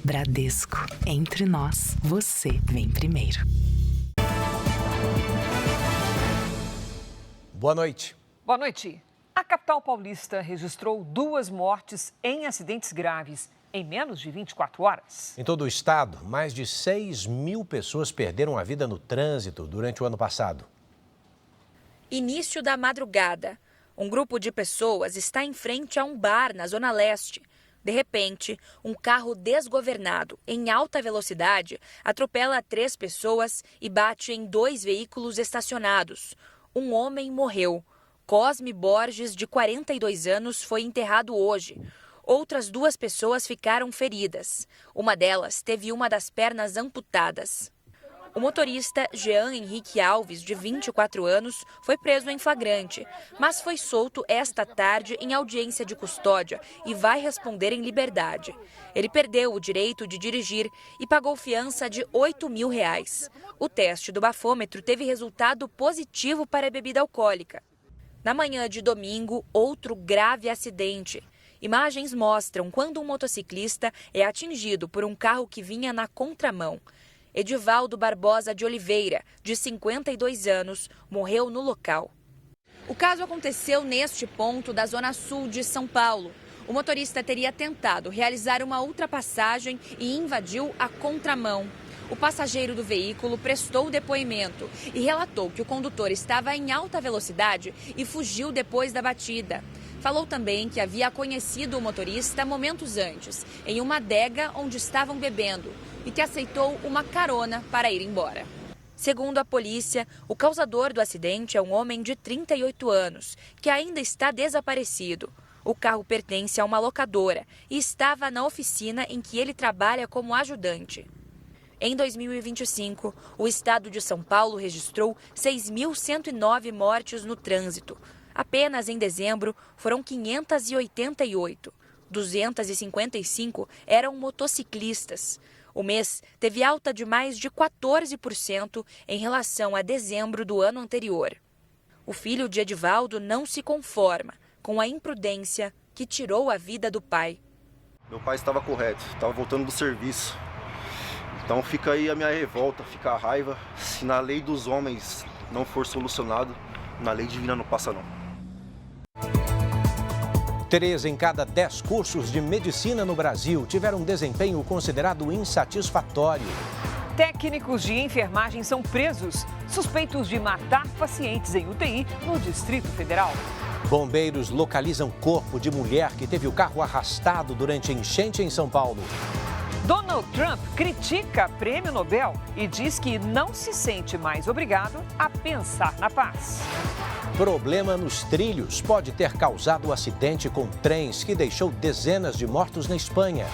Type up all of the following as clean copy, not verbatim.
Bradesco. Entre nós, você vem primeiro. Boa noite. Boa noite. A capital paulista registrou 2 mortes em acidentes graves em menos de 24 horas. Em todo o estado, mais de 6.000 pessoas perderam a vida no trânsito durante o ano passado. Início da madrugada. Um grupo de pessoas está em frente a um bar na Zona Leste. De repente, um carro desgovernado, em alta velocidade, atropela 3 pessoas e bate em 2 veículos estacionados. Um homem morreu. Cosme Borges, de 42 anos, foi enterrado hoje. Outras 2 pessoas ficaram feridas. Uma delas teve uma das pernas amputadas. O motorista Jean Henrique Alves, de 24 anos, foi preso em flagrante, mas foi solto esta tarde em audiência de custódia e vai responder em liberdade. Ele perdeu o direito de dirigir e pagou fiança de R$8.000. O teste do bafômetro teve resultado positivo para a bebida alcoólica. Na manhã de domingo, outro grave acidente. Imagens mostram quando um motociclista é atingido por um carro que vinha na contramão. Edivaldo Barbosa de Oliveira, de 52 anos, morreu no local. O caso aconteceu neste ponto da Zona Sul de São Paulo. O motorista teria tentado realizar uma ultrapassagem e invadiu a contramão. O passageiro do veículo prestou depoimento e relatou que o condutor estava em alta velocidade e fugiu depois da batida. Falou também que havia conhecido o motorista momentos antes, em uma adega onde estavam bebendo, e que aceitou uma carona para ir embora. Segundo a polícia, o causador do acidente é um homem de 38 anos, que ainda está desaparecido. O carro pertence a uma locadora e estava na oficina em que ele trabalha como ajudante. Em 2025, o estado de São Paulo registrou 6.109 mortes no trânsito. Apenas em dezembro foram 588. 255 eram motociclistas. O mês teve alta de mais de 14% em relação a dezembro do ano anterior. O filho de Edivaldo não se conforma com a imprudência que tirou a vida do pai. Meu pai estava correto, estava voltando do serviço. Então fica aí a minha revolta, fica a raiva. Se na lei dos homens não for solucionado, na lei divina não passa não. 3 em cada 10 cursos de medicina no Brasil tiveram um desempenho considerado insatisfatório. Técnicos de enfermagem são presos, suspeitos de matar pacientes em UTI no Distrito Federal. Bombeiros localizam corpo de mulher que teve o carro arrastado durante enchente em São Paulo. Donald Trump critica Prêmio Nobel e diz que não se sente mais obrigado a pensar na paz. Problema nos trilhos pode ter causado o acidente com trens que deixou dezenas de mortos na Espanha.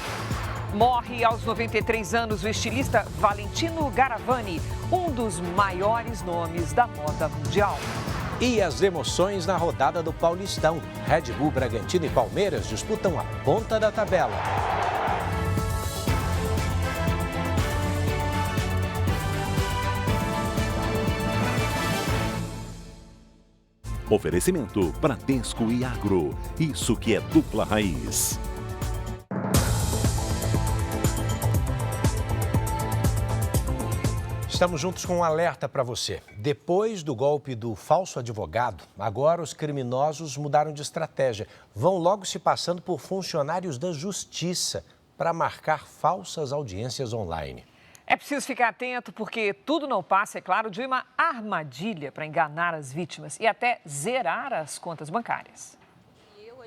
Morre aos 93 anos o estilista Valentino Garavani, um dos maiores nomes da moda mundial. E as emoções na rodada do Paulistão. Red Bull, Bragantino e Palmeiras disputam a ponta da tabela. Oferecimento Bradesco e Agro. Isso que é dupla raiz. Estamos juntos com um alerta para você. Depois do golpe do falso advogado, agora os criminosos mudaram de estratégia. Vão logo se passando por funcionários da justiça para marcar falsas audiências online. É preciso ficar atento porque tudo não passa, é claro, de uma armadilha para enganar as vítimas e até zerar as contas bancárias.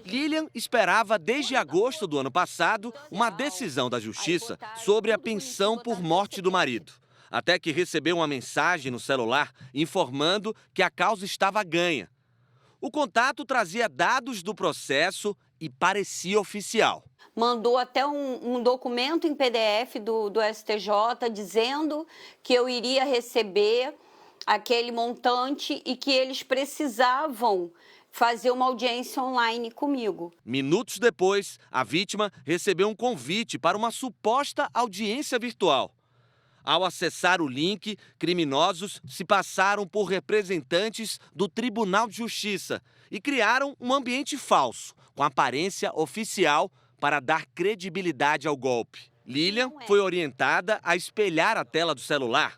Lilian esperava desde agosto do ano passado uma decisão da Justiça sobre a pensão por morte do marido. Até que recebeu uma mensagem no celular informando que a causa estava ganha. O contato trazia dados do processo e parecia oficial. Mandou até um documento em PDF do STJ dizendo que eu iria receber aquele montante e que eles precisavam fazer uma audiência online comigo. Minutos depois, a vítima recebeu um convite para uma suposta audiência virtual. Ao acessar o link, criminosos se passaram por representantes do Tribunal de Justiça e criaram um ambiente falso, com aparência oficial, para dar credibilidade ao golpe. Lilian foi orientada a espelhar a tela do celular.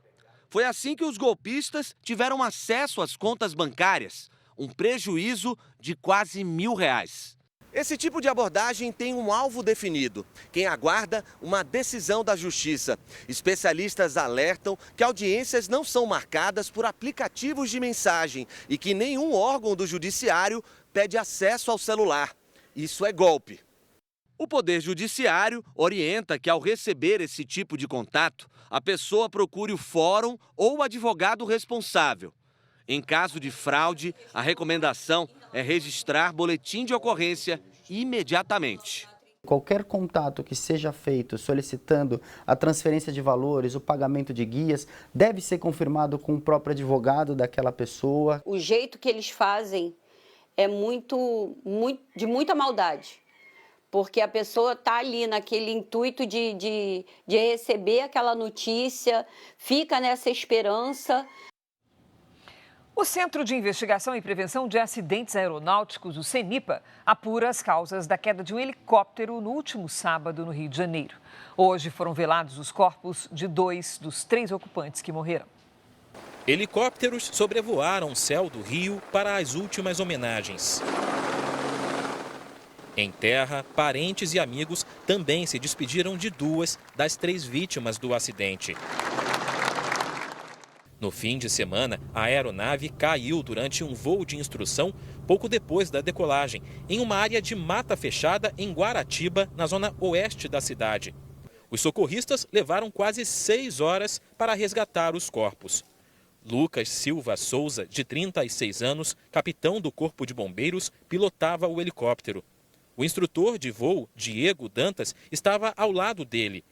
Foi assim que os golpistas tiveram acesso às contas bancárias, um prejuízo de quase R$1.000. Esse tipo de abordagem tem um alvo definido, quem aguarda uma decisão da Justiça. Especialistas alertam que audiências não são marcadas por aplicativos de mensagem e que nenhum órgão do Judiciário pede acesso ao celular. Isso é golpe. O Poder Judiciário orienta que, ao receber esse tipo de contato, a pessoa procure o fórum ou o advogado responsável. Em caso de fraude, a recomendação é registrar boletim de ocorrência imediatamente. Qualquer contato que seja feito solicitando a transferência de valores, o pagamento de guias, deve ser confirmado com o próprio advogado daquela pessoa. O jeito que eles fazem é de muita maldade, porque a pessoa está ali naquele intuito de receber aquela notícia, fica nessa esperança. O Centro de Investigação e Prevenção de Acidentes Aeronáuticos, o CENIPA, apura as causas da queda de um helicóptero no último sábado no Rio de Janeiro. Hoje foram velados os corpos de 2 dos 3 ocupantes que morreram. Helicópteros sobrevoaram o céu do Rio para as últimas homenagens. Em terra, parentes e amigos também se despediram de 2 das 3 vítimas do acidente. No fim de semana, a aeronave caiu durante um voo de instrução pouco depois da decolagem, em uma área de mata fechada em Guaratiba, na zona oeste da cidade. Os socorristas levaram quase 6 horas para resgatar os corpos. Lucas Silva Souza, de 36 anos, capitão do Corpo de Bombeiros, pilotava o helicóptero. O instrutor de voo, Diego Dantas, estava ao lado dele.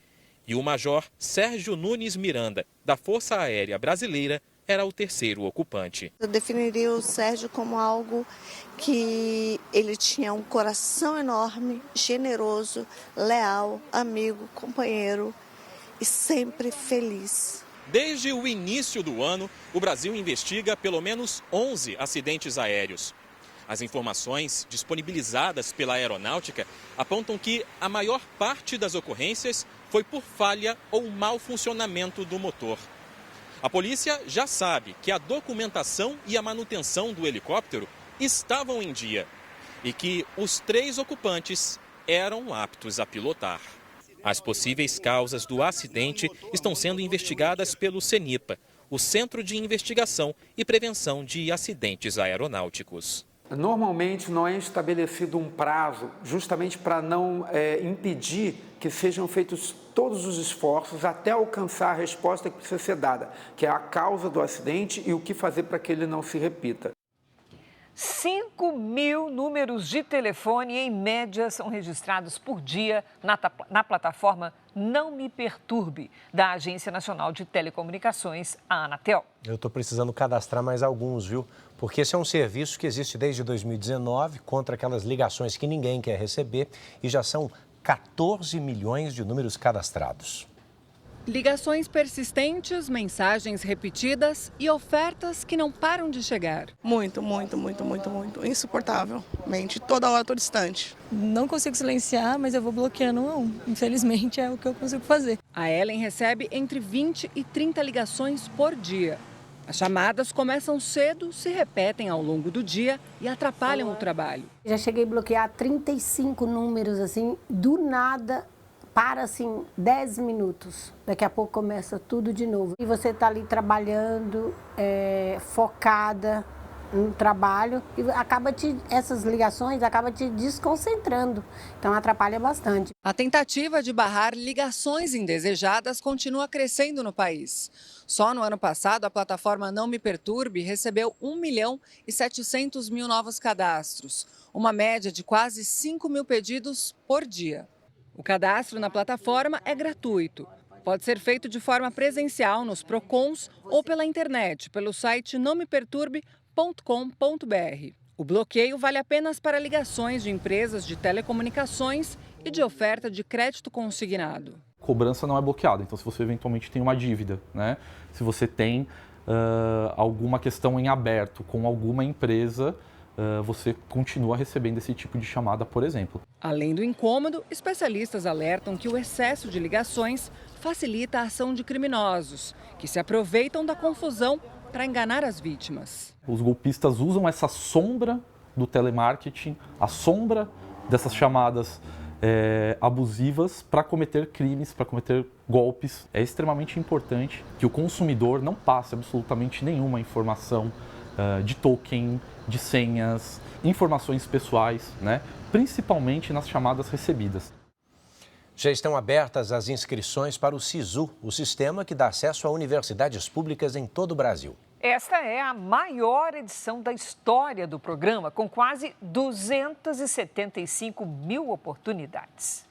E o major Sérgio Nunes Miranda, da Força Aérea Brasileira, era o 3º ocupante. Eu definiria o Sérgio como algo que ele tinha um coração enorme, generoso, leal, amigo, companheiro e sempre feliz. Desde o início do ano, o Brasil investiga pelo menos 11 acidentes aéreos. As informações disponibilizadas pela aeronáutica apontam que a maior parte das ocorrências foi por falha ou mau funcionamento do motor. A polícia já sabe que a documentação e a manutenção do helicóptero estavam em dia e que os 3 ocupantes eram aptos a pilotar. As possíveis causas do acidente estão sendo investigadas pelo CENIPA, o Centro de Investigação e Prevenção de Acidentes Aeronáuticos. Normalmente não é estabelecido um prazo, justamente para não impedir que sejam feitos todos os esforços até alcançar a resposta que precisa ser dada, que é a causa do acidente e o que fazer para que ele não se repita. 5.000 números de telefone, em média, são registrados por dia na plataforma Não Me Perturbe, da Agência Nacional de Telecomunicações, a Anatel. Eu estou precisando cadastrar mais alguns, viu? Porque esse é um serviço que existe desde 2019 contra aquelas ligações que ninguém quer receber e já são 14 milhões de números cadastrados. Ligações persistentes, mensagens repetidas e ofertas que não param de chegar. Muito. Insuportavelmente. Toda hora, todo instante. Não consigo silenciar, mas eu vou bloqueando um. Infelizmente, é o que eu consigo fazer. A Ellen recebe entre 20 e 30 ligações por dia. As chamadas começam cedo, se repetem ao longo do dia e atrapalham o trabalho. Já cheguei a bloquear 35 números, assim, do nada. Para, assim, 10 minutos. Daqui a pouco começa tudo de novo. E você está ali trabalhando, focada no trabalho, e essas ligações acabam te desconcentrando. Então, atrapalha bastante. A tentativa de barrar ligações indesejadas continua crescendo no país. Só no ano passado, a plataforma Não Me Perturbe recebeu 1.700.000 novos cadastros, uma média de quase 5.000 pedidos por dia. O cadastro na plataforma é gratuito. Pode ser feito de forma presencial nos PROCONs ou pela internet, pelo site nãomeperturbe.com.br. O bloqueio vale apenas para ligações de empresas de telecomunicações e de oferta de crédito consignado. Cobrança não é bloqueada, então se você eventualmente tem uma dívida, né? Se você tem alguma questão em aberto com alguma empresa, você continua recebendo esse tipo de chamada, por exemplo. Além do incômodo, especialistas alertam que o excesso de ligações facilita a ação de criminosos, que se aproveitam da confusão para enganar as vítimas. Os golpistas usam essa sombra do telemarketing, a sombra dessas chamadas abusivas para cometer crimes, para cometer golpes. É extremamente importante que o consumidor não passe absolutamente nenhuma informação de token, de senhas, informações pessoais, né? Principalmente nas chamadas recebidas. Já estão abertas as inscrições para o SISU, o sistema que dá acesso a universidades públicas em todo o Brasil. Esta é a maior edição da história do programa, com quase 275 mil oportunidades.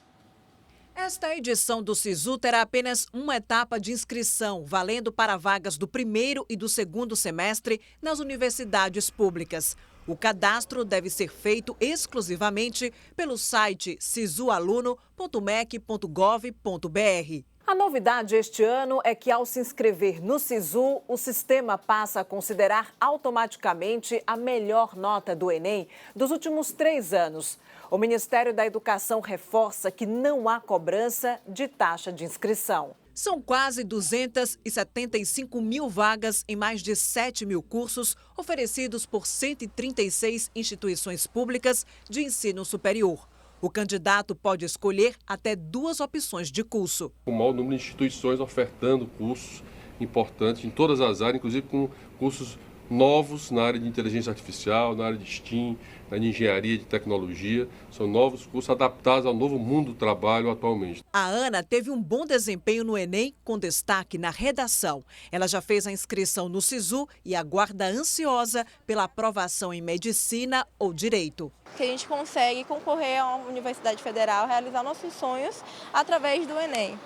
Esta edição do SISU terá apenas uma etapa de inscrição, valendo para vagas do primeiro e do segundo semestre nas universidades públicas. O cadastro deve ser feito exclusivamente pelo site sisualuno.mec.gov.br. A novidade este ano é que, ao se inscrever no SISU, o sistema passa a considerar automaticamente a melhor nota do Enem dos últimos 3 anos. O Ministério da Educação reforça que não há cobrança de taxa de inscrição. São quase 275 mil vagas em mais de 7 mil cursos oferecidos por 136 instituições públicas de ensino superior. O candidato pode escolher até 2 opções de curso. O maior número de instituições ofertando cursos importantes em todas as áreas, inclusive com cursos novos na área de inteligência artificial, na área de STEAM, na área de engenharia, de tecnologia. São novos cursos adaptados ao novo mundo do trabalho atualmente. A Ana teve um bom desempenho no Enem, com destaque na redação. Ela já fez a inscrição no SISU e aguarda ansiosa pela aprovação em medicina ou direito. Que a gente consegue concorrer a uma universidade federal, realizar nossos sonhos através do Enem.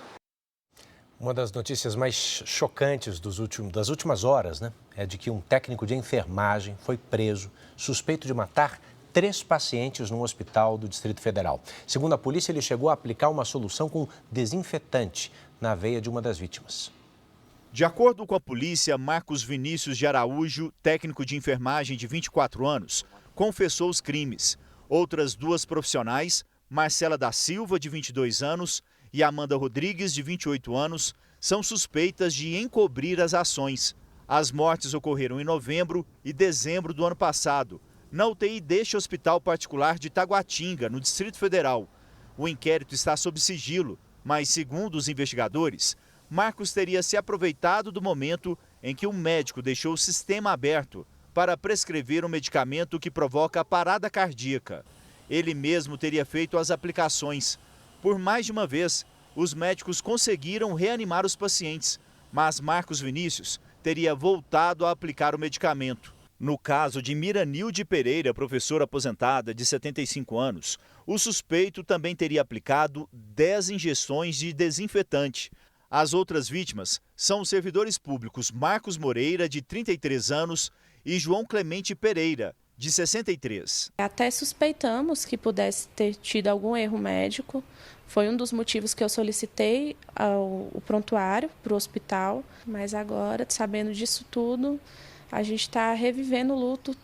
Uma das notícias mais chocantes das últimas horas, né, é de que um técnico de enfermagem foi preso, suspeito de matar 3 pacientes num hospital do Distrito Federal. Segundo a polícia, ele chegou a aplicar uma solução com desinfetante na veia de uma das vítimas. De acordo com a polícia, Marcos Vinícius de Araújo, técnico de enfermagem de 24 anos, confessou os crimes. Outras 2 profissionais, Marcela da Silva, de 22 anos, e Amanda Rodrigues, de 28 anos, são suspeitas de encobrir as ações. As mortes ocorreram em novembro e dezembro do ano passado, na UTI deste hospital particular de Taguatinga, no Distrito Federal. O inquérito está sob sigilo, mas, segundo os investigadores, Marcos teria se aproveitado do momento em que um médico deixou o sistema aberto para prescrever um medicamento que provoca parada cardíaca. Ele mesmo teria feito as aplicações. Por mais de uma vez, os médicos conseguiram reanimar os pacientes, mas Marcos Vinícius teria voltado a aplicar o medicamento. No caso de Miranilde Pereira, professora aposentada de 75 anos, o suspeito também teria aplicado 10 injeções de desinfetante. As outras vítimas são os servidores públicos Marcos Moreira, de 33 anos, e João Clemente Pereira, de 63. Até suspeitamos que pudesse ter tido algum erro médico. Foi um dos motivos que eu solicitei o prontuário para o hospital. Mas agora, sabendo disso tudo, a gente está revivendo o luto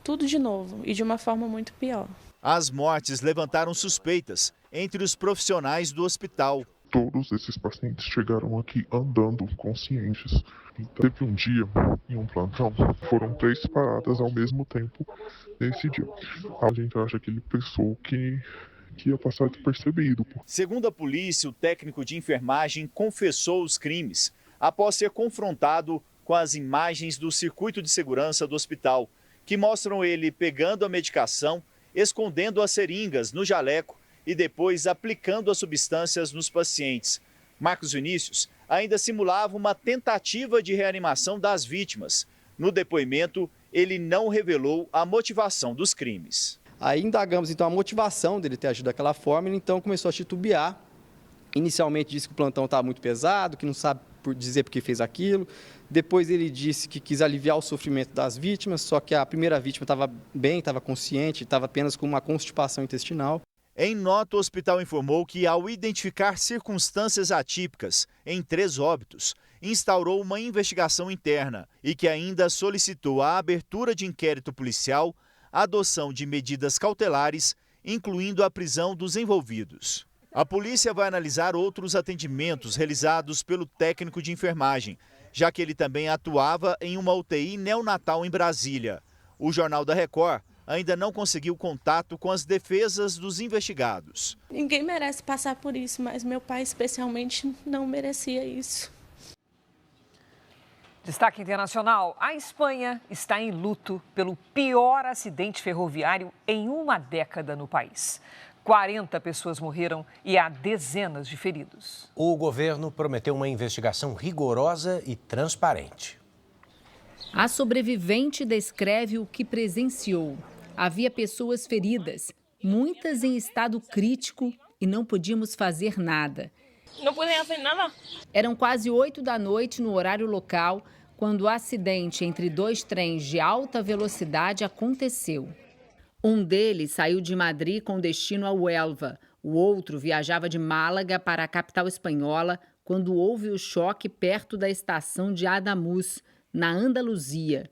tudo de novo e de uma forma muito pior. As mortes levantaram suspeitas entre os profissionais do hospital. Todos esses pacientes chegaram aqui andando, conscientes. Então, teve um dia, em um plantão, foram 3 paradas ao mesmo tempo nesse dia. A gente acha que ele pensou que ia passar despercebido. Segundo a polícia, o técnico de enfermagem confessou os crimes após ser confrontado com as imagens do circuito de segurança do hospital, que mostram ele pegando a medicação, escondendo as seringas no jaleco e depois aplicando as substâncias nos pacientes. Marcos Vinícius ainda simulava uma tentativa de reanimação das vítimas. No depoimento, ele não revelou a motivação dos crimes. Aí indagamos então a motivação dele ter agido daquela forma, ele então começou a titubear. Inicialmente disse que o plantão estava muito pesado, que não sabe dizer por que fez aquilo. Depois ele disse que quis aliviar o sofrimento das vítimas, só que a primeira vítima estava bem, estava consciente, estava apenas com uma constipação intestinal. Em nota, o hospital informou que, ao identificar circunstâncias atípicas em 3 óbitos, instaurou uma investigação interna e que ainda solicitou a abertura de inquérito policial a adoção de medidas cautelares, incluindo a prisão dos envolvidos. A polícia vai analisar outros atendimentos realizados pelo técnico de enfermagem, já que ele também atuava em uma UTI neonatal em Brasília. O Jornal da Record ainda não conseguiu contato com as defesas dos investigados. Ninguém merece passar por isso, mas meu pai especialmente não merecia isso. Destaque internacional: a Espanha está em luto pelo pior acidente ferroviário em uma década no país. 40 pessoas morreram e há dezenas de feridos. O governo prometeu uma investigação rigorosa e transparente. A sobrevivente descreve o que presenciou. Havia pessoas feridas, muitas em estado crítico, e não podíamos fazer nada. Não podem fazer nada. Eram quase 8 da noite no horário local, quando o acidente entre 2 trens de alta velocidade aconteceu. Um deles saiu de Madrid com destino a Huelva. O outro viajava de Málaga para a capital espanhola quando houve o choque perto da estação de Ademús, na Andaluzia.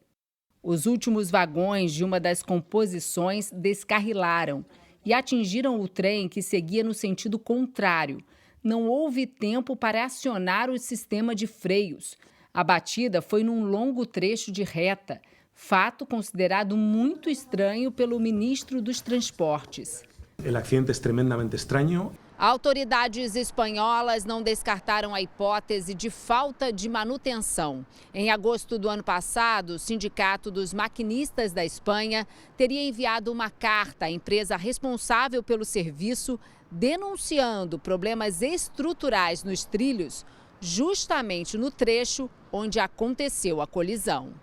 Os últimos vagões de uma das composições descarrilaram e atingiram o trem que seguia no sentido contrário. Não houve tempo para acionar o sistema de freios. A batida foi num longo trecho de reta, fato considerado muito estranho pelo ministro dos Transportes. O acidente é tremendamente estranho. Autoridades espanholas não descartaram a hipótese de falta de manutenção. Em agosto do ano passado, o Sindicato dos Maquinistas da Espanha teria enviado uma carta à empresa responsável pelo serviço, denunciando problemas estruturais nos trilhos, justamente no trecho onde aconteceu a colisão.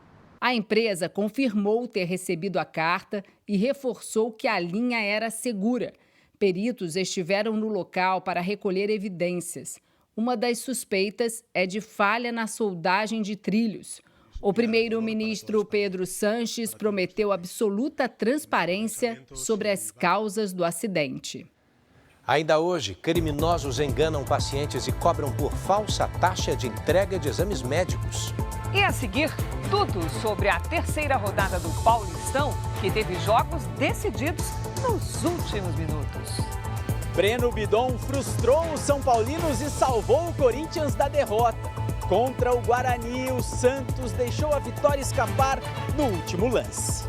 A empresa confirmou ter recebido a carta e reforçou que a linha era segura. Peritos estiveram no local para recolher evidências. Uma das suspeitas é de falha na soldagem de trilhos. O primeiro-ministro Pedro Sánchez prometeu absoluta transparência sobre as causas do acidente. Ainda hoje, criminosos enganam pacientes e cobram por falsa taxa de entrega de exames médicos. E a seguir, tudo sobre a terceira rodada do Paulistão, que teve jogos decididos nos últimos minutos. Breno Bidon frustrou os São Paulinos e salvou o Corinthians da derrota. Contra o Guarani, o Santos deixou a vitória escapar no último lance.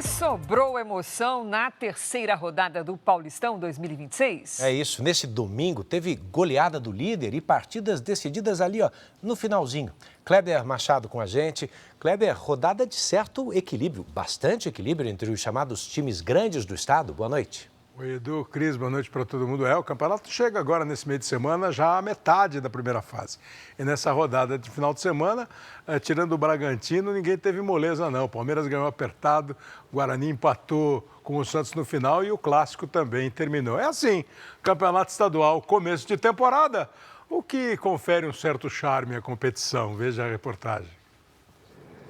Sobrou emoção na terceira rodada do Paulistão 2026? É isso. Nesse domingo teve goleada do líder e partidas decididas ali, ó, no finalzinho. Kleber Machado com a gente. Kleber, rodada de certo equilíbrio, bastante equilíbrio entre os chamados times grandes do estado. Boa noite. Oi, Edu, Cris, boa noite para todo mundo. O campeonato chega agora nesse meio de semana já à metade da primeira fase. E nessa rodada de final de semana, tirando o Bragantino, ninguém teve moleza não. O Palmeiras ganhou apertado, o Guarani empatou com o Santos no final e o Clássico também terminou. É assim, campeonato estadual, começo de temporada, o que confere um certo charme à competição. Veja a reportagem.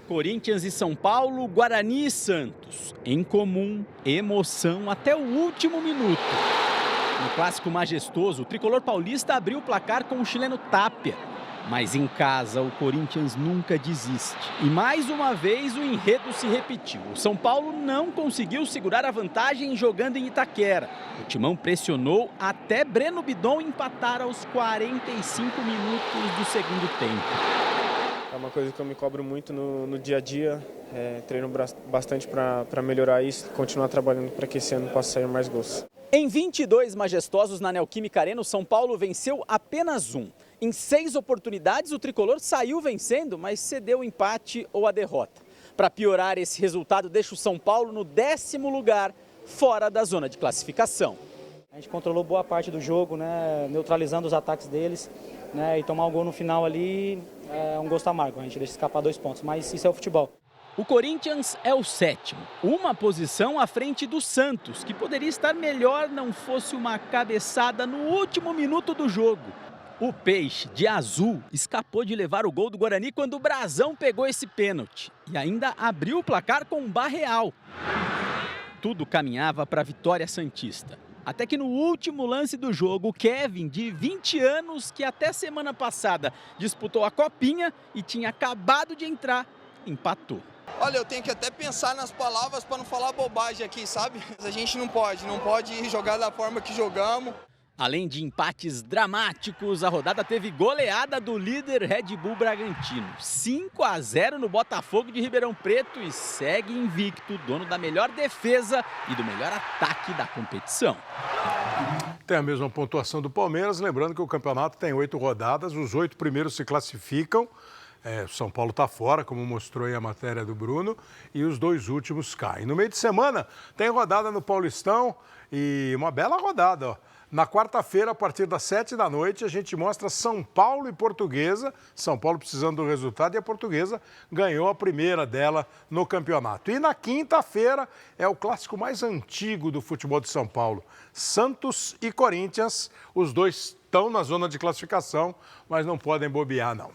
Corinthians e São Paulo, Guarani e Santos. Em comum, emoção até o último minuto. No clássico majestoso, o tricolor paulista abriu o placar com o chileno Tapia. Mas em casa, o Corinthians nunca desiste. E mais uma vez o enredo se repetiu. O São Paulo não conseguiu segurar a vantagem jogando em Itaquera. O Timão pressionou até Breno Bidon empatar aos 45 minutos do segundo tempo. É uma coisa que eu me cobro muito no dia a dia, treino bastante para melhorar isso, continuar trabalhando para que esse ano possa sair mais gols. Em 22 majestosos na Neoquímica Arena, o São Paulo venceu apenas um. Em 6 oportunidades, o tricolor saiu vencendo, mas cedeu o empate ou a derrota. Para piorar, esse resultado deixa o São Paulo no 10º lugar, fora da zona de classificação. A gente controlou boa parte do jogo, né, neutralizando os ataques deles, né, e tomar um gol no final ali é um gosto amargo. A gente deixa escapar 2 pontos, mas isso é o futebol. O Corinthians é o 7º, uma posição à frente do Santos, que poderia estar melhor não fosse uma cabeçada no último minuto do jogo. O Peixe, de azul, escapou de levar o gol do Guarani quando o Brasão pegou esse pênalti e ainda abriu o placar com um Barreal. Tudo caminhava para a vitória santista. Até que no último lance do jogo, o Kevin, de 20 anos, que até semana passada disputou a Copinha e tinha acabado de entrar, empatou. Olha, eu tenho que até pensar nas palavras para não falar bobagem aqui, sabe? A gente não pode jogar da forma que jogamos. Além de empates dramáticos, a rodada teve goleada do líder Red Bull Bragantino. 5-0 no Botafogo de Ribeirão Preto e segue invicto, dono da melhor defesa e do melhor ataque da competição. Tem a mesma pontuação do Palmeiras, lembrando que o campeonato tem 8 rodadas, os 8 primeiros se classificam. São Paulo está fora, como mostrou aí a matéria do Bruno, e os 2 últimos caem. No meio de semana tem rodada no Paulistão e uma bela rodada, ó. Na quarta-feira, a partir das 7 da noite, a gente mostra São Paulo e Portuguesa. São Paulo precisando do resultado e a Portuguesa ganhou a primeira dela no campeonato. E na quinta-feira é o clássico mais antigo do futebol de São Paulo. Santos e Corinthians, os dois estão na zona de classificação, mas não podem bobear, não.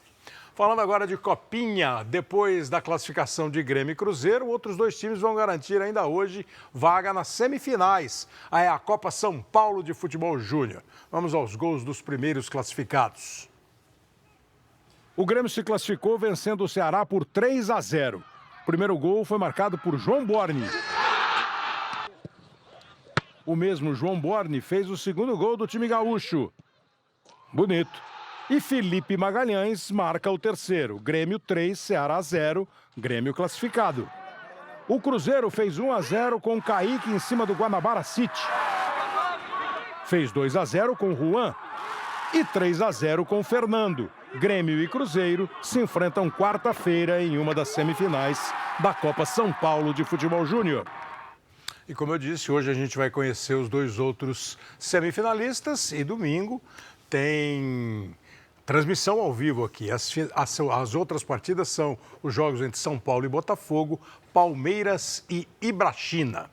Falando agora de Copinha, depois da classificação de Grêmio e Cruzeiro, outros 2 times vão garantir ainda hoje vaga nas semifinais. É a Copa São Paulo de Futebol Júnior. Vamos aos gols dos primeiros classificados. O Grêmio se classificou vencendo o Ceará por 3-0. O primeiro gol foi marcado por João Borne. O mesmo João Borne fez o segundo gol do time gaúcho. Bonito. E Felipe Magalhães marca o terceiro. Grêmio 3, Ceará 0, Grêmio classificado. O Cruzeiro fez 1-0 com Kaique em cima do Guanabara City. Fez 2-0 com Juan e 3-0 com Fernando. Grêmio e Cruzeiro se enfrentam quarta-feira em uma das semifinais da Copa São Paulo de Futebol Júnior. E como eu disse, hoje a gente vai conhecer os 2 outros semifinalistas e domingo tem transmissão ao vivo aqui. As outras partidas são os jogos entre São Paulo e Botafogo, Palmeiras e Ibrachina.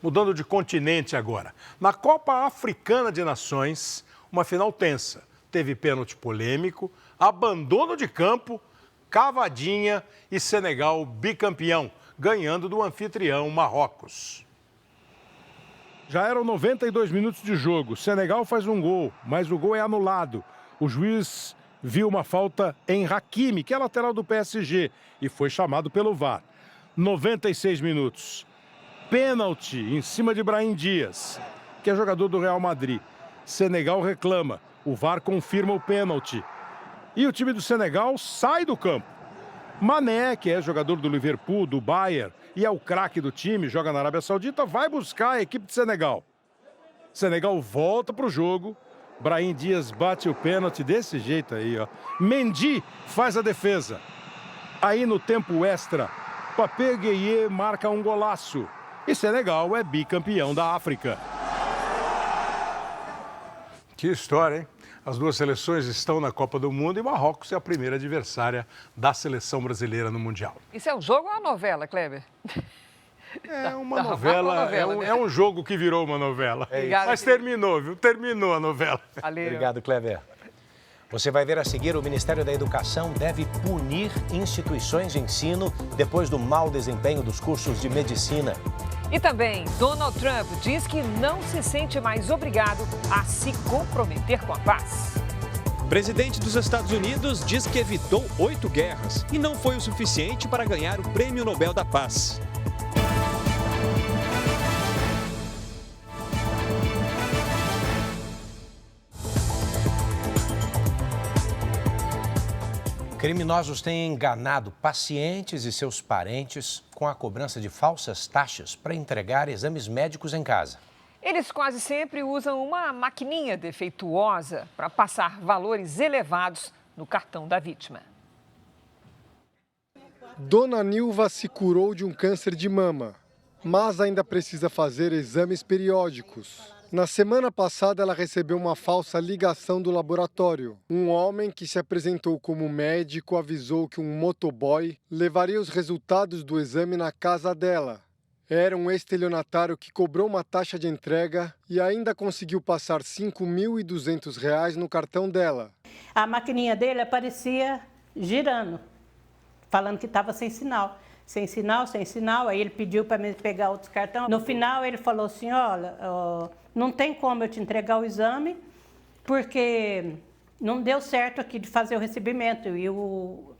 Mudando de continente agora. Na Copa Africana de Nações, uma final tensa. Teve pênalti polêmico, abandono de campo, cavadinha e Senegal bicampeão, ganhando do anfitrião Marrocos. Já eram 92 minutos de jogo. Senegal faz um gol, mas o gol é anulado. O juiz viu uma falta em Hakimi, que é lateral do PSG, e foi chamado pelo VAR. 96 minutos. Pênalti em cima de Brahim Dias, que é jogador do Real Madrid. Senegal reclama. O VAR confirma o pênalti. E o time do Senegal sai do campo. Mané, que é jogador do Liverpool, do Bayern, e é o craque do time, joga na Arábia Saudita, vai buscar a equipe de Senegal. Senegal volta para o jogo. Brahim Dias bate o pênalti desse jeito aí, ó. Mendy faz a defesa. Aí no tempo extra, Papé Gueye marca um golaço. E Senegal é bicampeão da África. Que história, hein? As 2 seleções estão na Copa do Mundo e Marrocos é a primeira adversária da seleção brasileira no Mundial. Isso é um jogo ou uma novela, Kleber? É uma novela, é um jogo que virou uma novela. Mas terminou, viu? Terminou a novela. Valeu. Obrigado, Kleber. Você vai ver a seguir, o Ministério da Educação deve punir instituições de ensino depois do mau desempenho dos cursos de medicina. E também, Donald Trump diz que não se sente mais obrigado a se comprometer com a paz. O presidente dos Estados Unidos diz que evitou 8 guerras e não foi o suficiente para ganhar o Prêmio Nobel da Paz. Criminosos têm enganado pacientes e seus parentes com a cobrança de falsas taxas para entregar exames médicos em casa. Eles quase sempre usam uma maquininha defeituosa para passar valores elevados no cartão da vítima. Dona Nilva se curou de um câncer de mama, mas ainda precisa fazer exames periódicos. Na semana passada, ela recebeu uma falsa ligação do laboratório. Um homem que se apresentou como médico avisou que um motoboy levaria os resultados do exame na casa dela. Era um estelionatário que cobrou uma taxa de entrega e ainda conseguiu passar R$ 5.200 no cartão dela. A maquininha dele aparecia girando, falando que estava sem sinal. sem sinal. Aí ele pediu para mim pegar outros cartões. No final ele falou assim, olha, não tem como eu te entregar o exame, porque não deu certo aqui de fazer o recebimento e o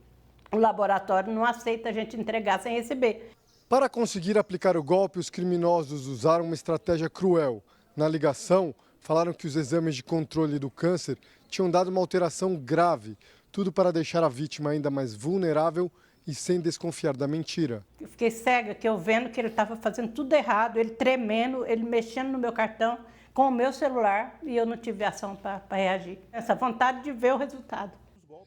laboratório não aceita a gente entregar sem receber. Para conseguir aplicar o golpe, os criminosos usaram uma estratégia cruel. Na ligação, falaram que os exames de controle do câncer tinham dado uma alteração grave, tudo para deixar a vítima ainda mais vulnerável e sem desconfiar da mentira. Eu fiquei cega, que eu vendo que ele estava fazendo tudo errado, ele tremendo, ele mexendo no meu cartão com o meu celular e eu não tive ação para reagir. Essa vontade de ver o resultado.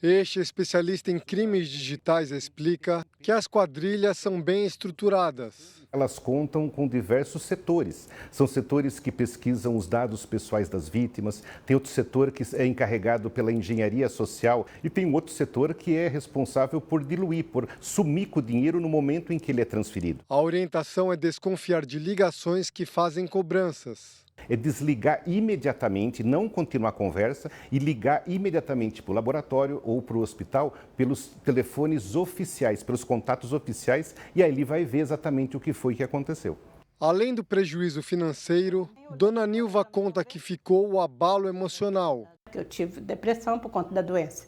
Este especialista em crimes digitais explica que as quadrilhas são bem estruturadas. Elas contam com diversos setores. São setores que pesquisam os dados pessoais das vítimas, tem outro setor que é encarregado pela engenharia social e tem outro setor que é responsável por diluir, por sumir com o dinheiro no momento em que ele é transferido. A orientação é desconfiar de ligações que fazem cobranças. É desligar imediatamente, não continuar a conversa e ligar imediatamente para o laboratório ou para o hospital pelos telefones oficiais, pelos contatos oficiais, e aí ele vai ver exatamente o que foi que aconteceu. Além do prejuízo financeiro, Dona Nilva conta que ficou o abalo emocional. Eu tive depressão por conta da doença.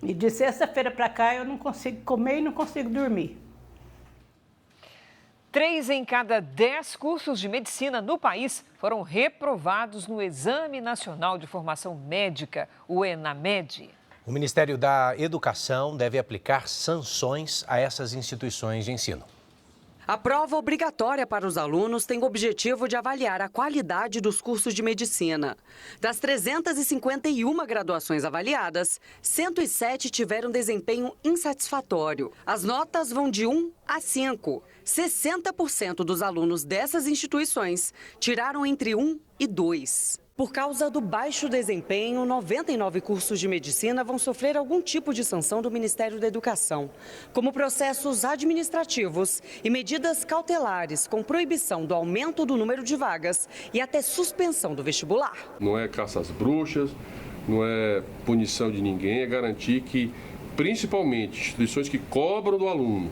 E de sexta-feira para cá eu não consigo comer e não consigo dormir. 3 em cada 10 cursos de medicina no país foram reprovados no Exame Nacional de Formação Médica, o ENAMED. O Ministério da Educação deve aplicar sanções a essas instituições de ensino. A prova obrigatória para os alunos tem o objetivo de avaliar a qualidade dos cursos de medicina. Das 351 graduações avaliadas, 107 tiveram desempenho insatisfatório. As notas vão de 1 a 5. 60% dos alunos dessas instituições tiraram entre 1 e 2. Por causa do baixo desempenho, 99 cursos de medicina vão sofrer algum tipo de sanção do Ministério da Educação, como processos administrativos e medidas cautelares, com proibição do aumento do número de vagas e até suspensão do vestibular. Não é caça às bruxas, não é punição de ninguém, é garantir que, principalmente, instituições que cobram do aluno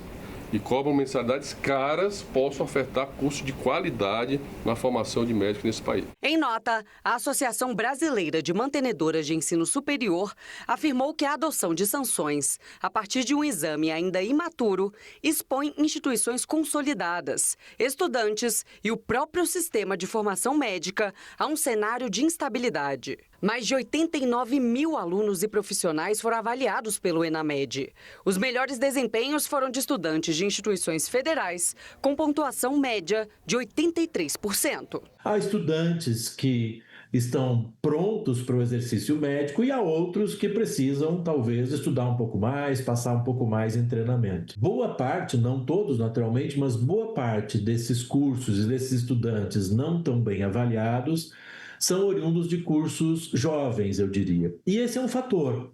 e cobram mensalidades caras possam ofertar cursos de qualidade na formação de médicos nesse país. Em nota, a Associação Brasileira de Mantenedoras de Ensino Superior afirmou que a adoção de sanções a partir de um exame ainda imaturo expõe instituições consolidadas, estudantes e o próprio sistema de formação médica a um cenário de instabilidade. Mais de 89 mil alunos e profissionais foram avaliados pelo ENAMED. Os melhores desempenhos foram de estudantes de instituições federais, com pontuação média de 83%. Há estudantes que estão prontos para o exercício médico e há outros que precisam, talvez, estudar um pouco mais, passar um pouco mais em treinamento. Boa parte, não todos naturalmente, mas boa parte desses cursos e desses estudantes não tão bem avaliados são oriundos de cursos jovens, eu diria. E esse é um fator.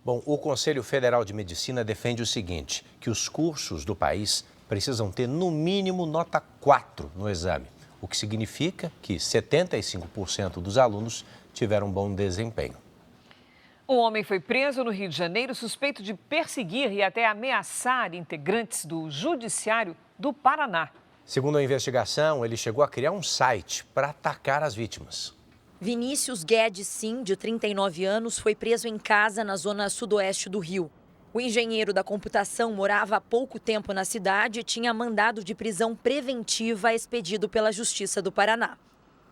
Bom, o Conselho Federal de Medicina defende o seguinte, que os cursos do país precisam ter no mínimo nota 4 no exame, o que significa que 75% dos alunos tiveram bom desempenho. Um homem foi preso no Rio de Janeiro suspeito de perseguir e até ameaçar integrantes do Judiciário do Paraná. Segundo a investigação, ele chegou a criar um site para atacar as vítimas. Vinícius Guedes Sim, de 39 anos, foi preso em casa na zona sudoeste do Rio. O engenheiro da computação morava há pouco tempo na cidade e tinha mandado de prisão preventiva expedido pela Justiça do Paraná.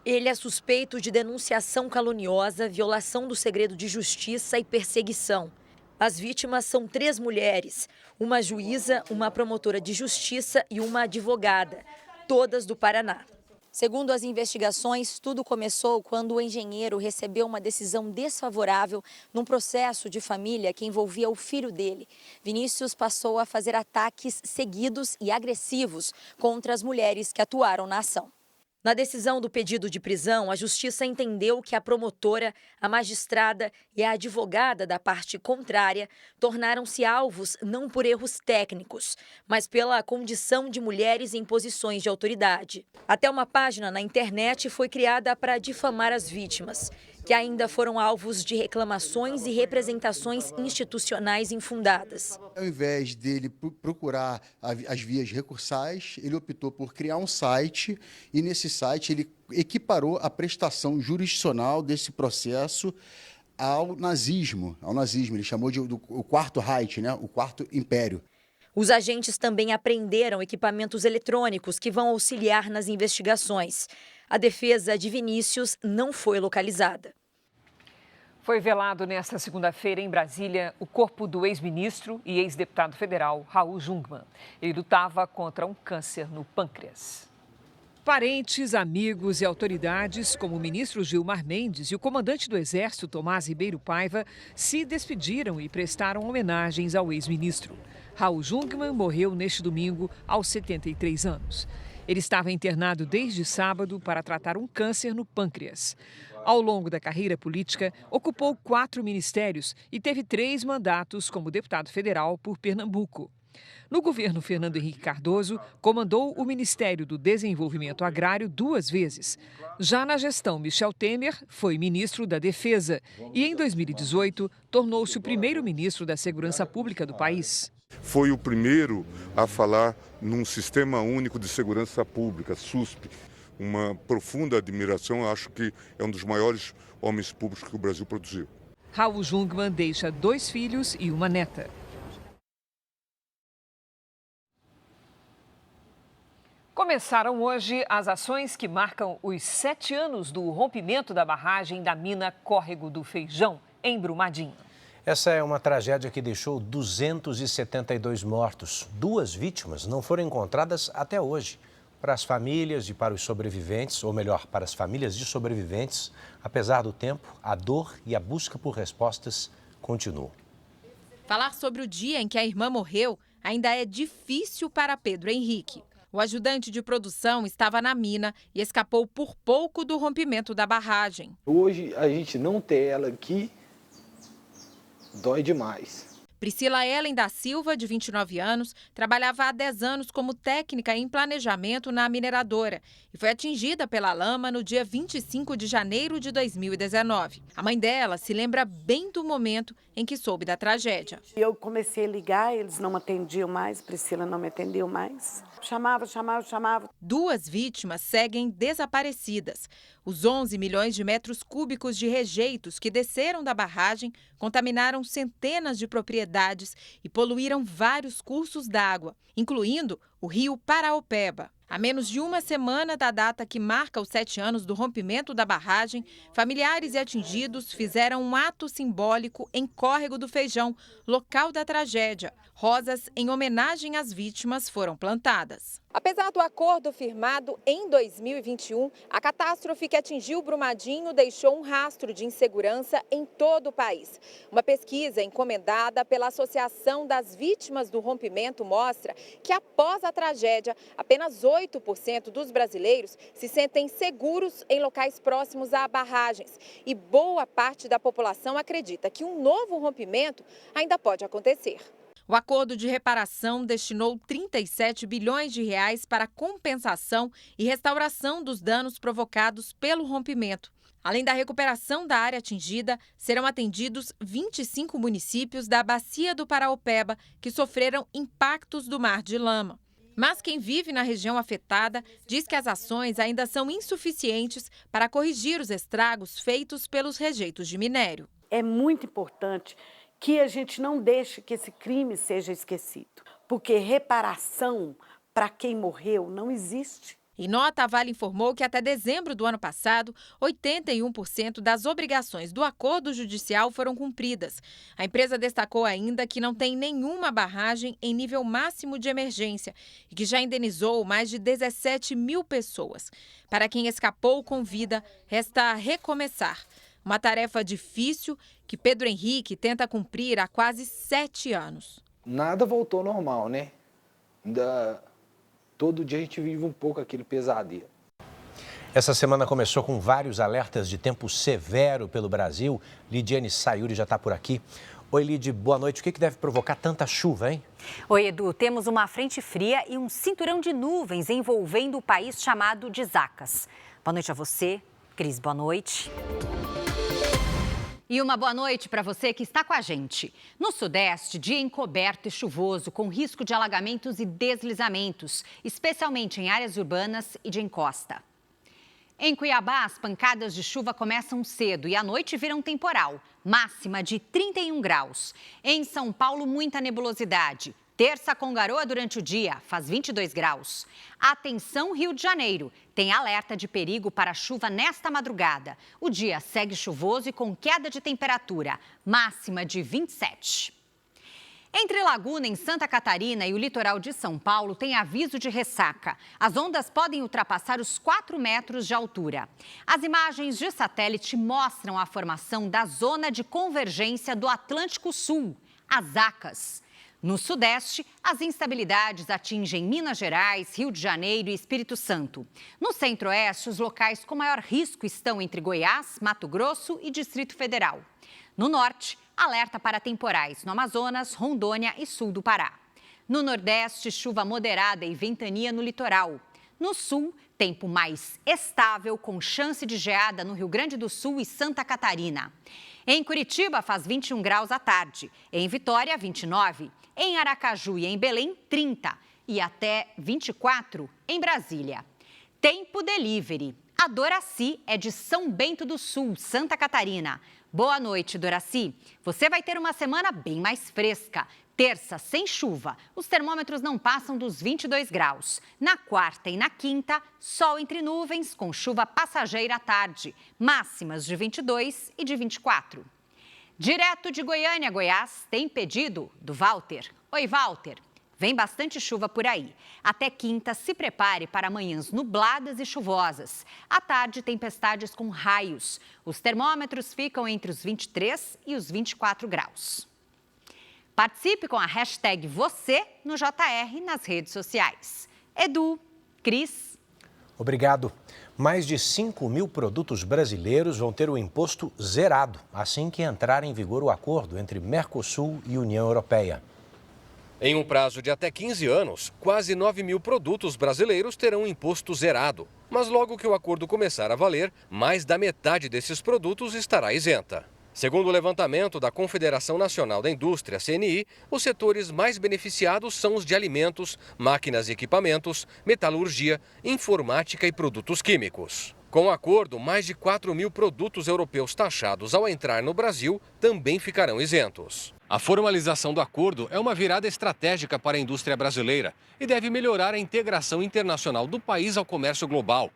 Ele é suspeito de denunciação caluniosa, violação do segredo de justiça e perseguição. As vítimas são 3 mulheres, uma juíza, uma promotora de justiça e uma advogada, todas do Paraná. Segundo as investigações, tudo começou quando o engenheiro recebeu uma decisão desfavorável num processo de família que envolvia o filho dele. Vinícius passou a fazer ataques seguidos e agressivos contra as mulheres que atuaram na ação. Na decisão do pedido de prisão, a Justiça entendeu que a promotora, a magistrada e a advogada da parte contrária tornaram-se alvos não por erros técnicos, mas pela condição de mulheres em posições de autoridade. Até uma página na internet foi criada para difamar as vítimas. que ainda foram alvos de reclamações e representações institucionais infundadas. Ao invés dele procurar as vias recursais, ele optou por criar um site e nesse site ele equiparou a prestação jurisdicional desse processo ao nazismo. Ele chamou de o Quarto Reich, né? O Quarto Império. Os agentes também apreenderam equipamentos eletrônicos que vão auxiliar nas investigações. A defesa de Vinícius não foi localizada. Foi velado nesta segunda-feira em Brasília o corpo do ex-ministro e ex-deputado federal Raul Jungmann. Ele lutava contra um câncer no pâncreas. Parentes, amigos e autoridades, como o ministro Gilmar Mendes e o comandante do Exército Tomás Ribeiro Paiva, se despediram e prestaram homenagens ao ex-ministro. Raul Jungmann morreu neste domingo aos 73 anos. Ele estava internado desde sábado para tratar um câncer no pâncreas. Ao longo da carreira política, ocupou 4 ministérios e teve 3 mandatos como deputado federal por Pernambuco. No governo Fernando Henrique Cardoso, comandou o Ministério do Desenvolvimento Agrário 2 vezes. Já na gestão Michel Temer, foi ministro da Defesa e, em 2018, tornou-se o primeiro-ministro da Segurança Pública do país. Foi o primeiro a falar num Sistema Único de Segurança Pública, SUSP. Uma profunda admiração, acho que é um dos maiores homens públicos que o Brasil produziu. Raul Jungmann deixa 2 filhos e uma neta. Começaram hoje as ações que marcam os 7 anos do rompimento da barragem da mina Córrego do Feijão, em Brumadinho. Essa é uma tragédia que deixou 272 mortos. 2 vítimas não foram encontradas até hoje. Para as famílias e para os sobreviventes, ou melhor, para as famílias de sobreviventes, apesar do tempo, a dor e a busca por respostas continuam. Falar sobre o dia em que a irmã morreu ainda é difícil para Pedro Henrique. O ajudante de produção estava na mina e escapou por pouco do rompimento da barragem. Hoje, a gente não ter ela aqui dói demais. Priscila Ellen da Silva, de 29 anos, trabalhava há 10 anos como técnica em planejamento na mineradora e foi atingida pela lama no dia 25 de janeiro de 2019. A mãe dela se lembra bem do momento em que soube da tragédia. Eu comecei a ligar, eles não me atendiam mais, Priscila não me atendeu mais. Chamava. 2 vítimas seguem desaparecidas. Os 11 milhões de metros cúbicos de rejeitos que desceram da barragem contaminaram centenas de propriedades e poluíram vários cursos d'água, incluindo o rio Paraopeba. A menos de uma semana da data que marca os 7 anos do rompimento da barragem, familiares e atingidos fizeram um ato simbólico em Córrego do Feijão, local da tragédia. Rosas em homenagem às vítimas foram plantadas. Apesar do acordo firmado em 2021, a catástrofe que atingiu Brumadinho deixou um rastro de insegurança em todo o país. Uma pesquisa encomendada pela Associação das Vítimas do Rompimento mostra que, após a tragédia, apenas 8% dos brasileiros se sentem seguros em locais próximos a barragens. E boa parte da população acredita que um novo rompimento ainda pode acontecer. O acordo de reparação destinou 37 bilhões de reais para compensação e restauração dos danos provocados pelo rompimento. Além da recuperação da área atingida, serão atendidos 25 municípios da Bacia do Paraopeba que sofreram impactos do mar de lama. Mas quem vive na região afetada diz que as ações ainda são insuficientes para corrigir os estragos feitos pelos rejeitos de minério. É muito importante que a gente não deixe que esse crime seja esquecido, porque reparação para quem morreu não existe. Em nota, a Vale informou que até dezembro do ano passado, 81% das obrigações do acordo judicial foram cumpridas. A empresa destacou ainda que não tem nenhuma barragem em nível máximo de emergência e que já indenizou mais de 17 mil pessoas. Para quem escapou com vida, resta recomeçar. Uma tarefa difícil que Pedro Henrique tenta cumprir há quase 7 anos. Nada voltou ao normal, né? Todo dia a gente vive um pouco aquele pesadelo. Essa semana começou com vários alertas de tempo severo pelo Brasil. Lidiane Sayuri já está por aqui. Oi, Lid, boa noite. O que deve provocar tanta chuva, hein? Oi, Edu. Temos uma frente fria e um cinturão de nuvens envolvendo o país chamado de Zacas. Boa noite a você. Cris, boa noite. E uma boa noite para você que está com a gente. No Sudeste, dia encoberto e chuvoso, com risco de alagamentos e deslizamentos, especialmente em áreas urbanas e de encosta. Em Cuiabá, as pancadas de chuva começam cedo e à noite viram temporal, máxima de 31 graus. Em São Paulo, muita nebulosidade. Terça com garoa durante o dia, faz 22 graus. Atenção, Rio de Janeiro, tem alerta de perigo para chuva nesta madrugada. O dia segue chuvoso e com queda de temperatura, máxima de 27. Entre Laguna, em Santa Catarina, e o litoral de São Paulo, tem aviso de ressaca. As ondas podem ultrapassar os 4 metros de altura. As imagens de satélite mostram a formação da zona de convergência do Atlântico Sul, as ACAS. No Sudeste, as instabilidades atingem Minas Gerais, Rio de Janeiro e Espírito Santo. No Centro-Oeste, os locais com maior risco estão entre Goiás, Mato Grosso e Distrito Federal. No Norte, alerta para temporais no Amazonas, Rondônia e Sul do Pará. No Nordeste, chuva moderada e ventania no litoral. No Sul, tempo mais estável, com chance de geada no Rio Grande do Sul e Santa Catarina. Em Curitiba, faz 21 graus à tarde. Em Vitória, 29. Em Aracaju e em Belém, 30. E até 24 em Brasília. Tempo delivery. A Doraci é de São Bento do Sul, Santa Catarina. Boa noite, Doraci. Você vai ter uma semana bem mais fresca. Terça, sem chuva. Os termômetros não passam dos 22 graus. Na quarta e na quinta, sol entre nuvens, com chuva passageira à tarde. Máximas de 22 e de 24. Direto de Goiânia, Goiás, tem pedido do Walter. Oi, Walter. Vem bastante chuva por aí. Até quinta, se prepare para manhãs nubladas e chuvosas. À tarde, tempestades com raios. Os termômetros ficam entre os 23 e os 24 graus. Participe com a hashtag você no JR nas redes sociais. Edu, Cris. Obrigado. Mais de 5 mil produtos brasileiros vão ter o imposto zerado assim que entrar em vigor o acordo entre Mercosul e União Europeia. Em um prazo de até 15 anos, quase 9 mil produtos brasileiros terão imposto zerado. Mas logo que o acordo começar a valer, mais da metade desses produtos estará isenta. Segundo o levantamento da Confederação Nacional da Indústria, CNI, os setores mais beneficiados são os de alimentos, máquinas e equipamentos, metalurgia, informática e produtos químicos. Com o acordo, mais de 4 mil produtos europeus taxados ao entrar no Brasil também ficarão isentos. A formalização do acordo é uma virada estratégica para a indústria brasileira e deve melhorar a integração internacional do país ao comércio global.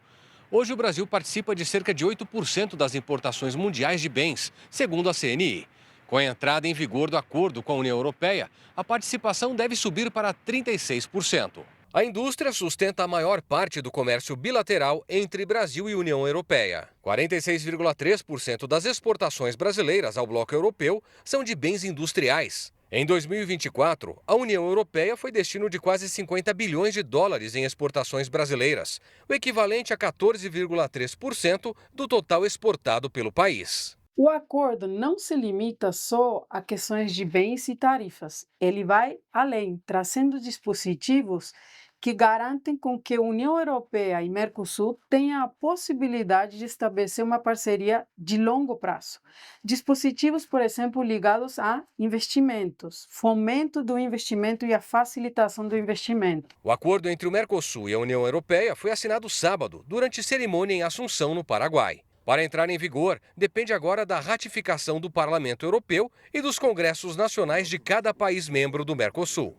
Hoje, o Brasil participa de cerca de 8% das importações mundiais de bens, segundo a CNI. Com a entrada em vigor do acordo com a União Europeia, a participação deve subir para 36%. A indústria sustenta a maior parte do comércio bilateral entre Brasil e União Europeia. 46,3% das exportações brasileiras ao bloco europeu são de bens industriais. Em 2024, a União Europeia foi destino de quase 50 bilhões de dólares em exportações brasileiras, o equivalente a 14,3% do total exportado pelo país. O acordo não se limita só a questões de bens e tarifas. Ele vai além, trazendo dispositivos que garantem com que a União Europeia e Mercosul tenham a possibilidade de estabelecer uma parceria de longo prazo. Dispositivos, por exemplo, ligados a investimentos, fomento do investimento e a facilitação do investimento. O acordo entre o Mercosul e a União Europeia foi assinado sábado, durante cerimônia em Assunção, no Paraguai. Para entrar em vigor, depende agora da ratificação do Parlamento Europeu e dos congressos nacionais de cada país membro do Mercosul.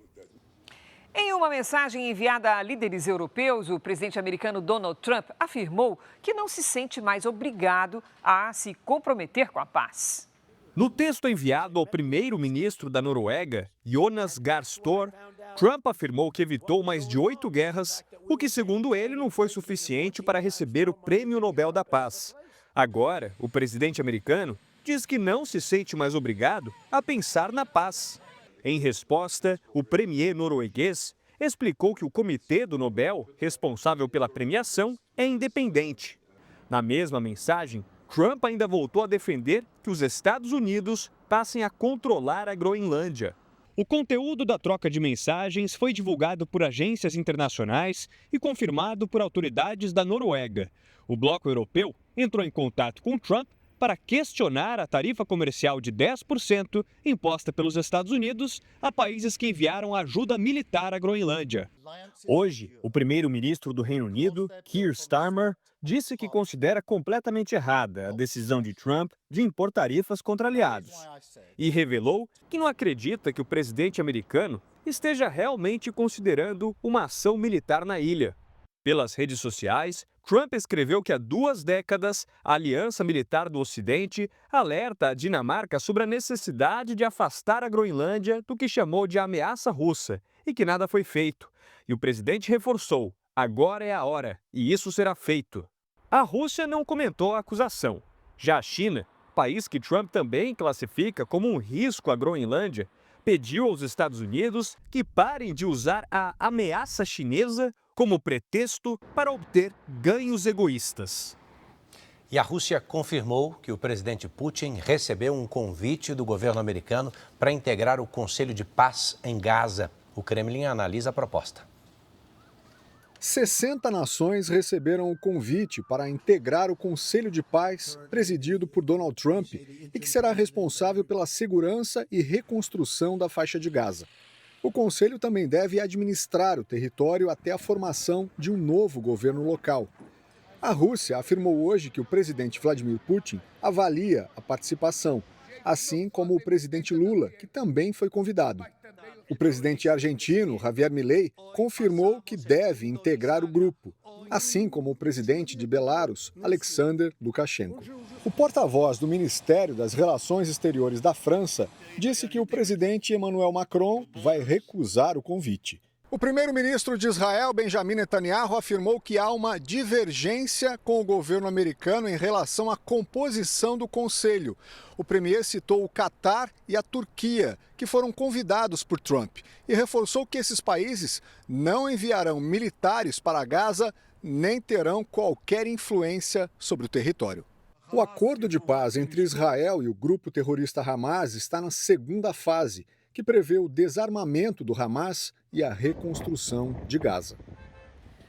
Em uma mensagem enviada a líderes europeus, o presidente americano Donald Trump afirmou que não se sente mais obrigado a se comprometer com a paz. No texto enviado ao primeiro-ministro da Noruega, Jonas Gahr Store, Trump afirmou que evitou mais de 8 guerras, o que, segundo ele, não foi suficiente para receber o Prêmio Nobel da Paz. Agora, o presidente americano diz que não se sente mais obrigado a pensar na paz. Em resposta, o premier norueguês explicou que o Comitê do Nobel, responsável pela premiação, é independente. Na mesma mensagem, Trump ainda voltou a defender que os Estados Unidos passem a controlar a Groenlândia. O conteúdo da troca de mensagens foi divulgado por agências internacionais e confirmado por autoridades da Noruega. O bloco europeu entrou em contato com Trump para questionar a tarifa comercial de 10% imposta pelos Estados Unidos a países que enviaram ajuda militar à Groenlândia. Hoje, o primeiro-ministro do Reino Unido, Keir Starmer, disse que considera completamente errada a decisão de Trump de impor tarifas contra aliados e revelou que não acredita que o presidente americano esteja realmente considerando uma ação militar na ilha. Pelas redes sociais, Trump escreveu que há 2 décadas a Aliança Militar do Ocidente alerta a Dinamarca sobre a necessidade de afastar a Groenlândia do que chamou de ameaça russa e que nada foi feito. E o presidente reforçou: agora é a hora, e isso será feito. A Rússia não comentou a acusação. Já a China, país que Trump também classifica como um risco à Groenlândia, pediu aos Estados Unidos que parem de usar a ameaça chinesa como pretexto para obter ganhos egoístas. E a Rússia confirmou que o presidente Putin recebeu um convite do governo americano para integrar o Conselho de Paz em Gaza. O Kremlin analisa a proposta. 60 nações receberam o convite para integrar o Conselho de Paz, presidido por Donald Trump, e que será responsável pela segurança e reconstrução da faixa de Gaza. O Conselho também deve administrar o território até a formação de um novo governo local. A Rússia afirmou hoje que o presidente Vladimir Putin avalia a participação, assim como o presidente Lula, que também foi convidado. O presidente argentino, Javier Milei, confirmou que deve integrar o grupo, assim como o presidente de Belarus, Alexander Lukashenko. O porta-voz do Ministério das Relações Exteriores da França disse que o presidente Emmanuel Macron vai recusar o convite. O primeiro-ministro de Israel, Benjamin Netanyahu, afirmou que há uma divergência com o governo americano em relação à composição do Conselho. O premier citou o Catar e a Turquia, que foram convidados por Trump, e reforçou que esses países não enviarão militares para Gaza nem terão qualquer influência sobre o território. O acordo de paz entre Israel e o grupo terrorista Hamas está na segunda fase, que prevê o desarmamento do Hamas e a reconstrução de Gaza.